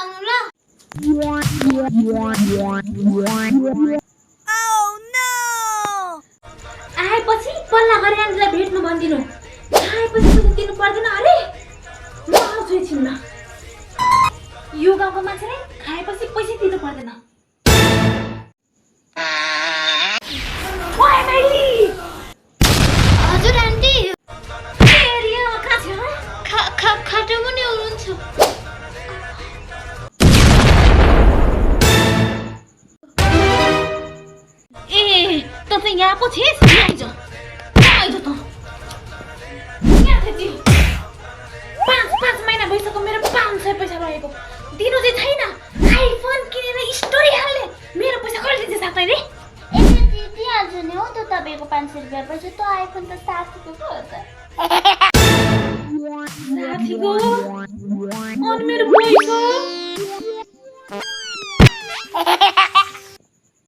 आउनु ल आएपछि पल्ला गरी आन्टीलाई भेट्नु भन्दिनु आएपछि पैसा दिनु पर्दैन अरे म आउँछु एकछिनमा यो गाउँको मान्छेले खाएपछि पैसा दिनु पर्दैन ओए मेरी हजुर आन्टी एरिया कहाँ छ खाटो मुनि हुनुहुन्छ ए त चाहिँ यहाँ पो छिस् आइज आइज त यहाँ थिए पाँच महिना भइसक्यो मेरो 500 पैसा रहेको दिनु चाहिँ छैन आइफोन किनेर स्टोरी हाल्ने मेरो पैसा कहिले चाहिँ सक्दैन रे दिइहाल्छु नि हो त तपाईँको 500 रुपियाँ पछि त आइफोन त साथीको पो हो त साथीको अनि मेरो पैसा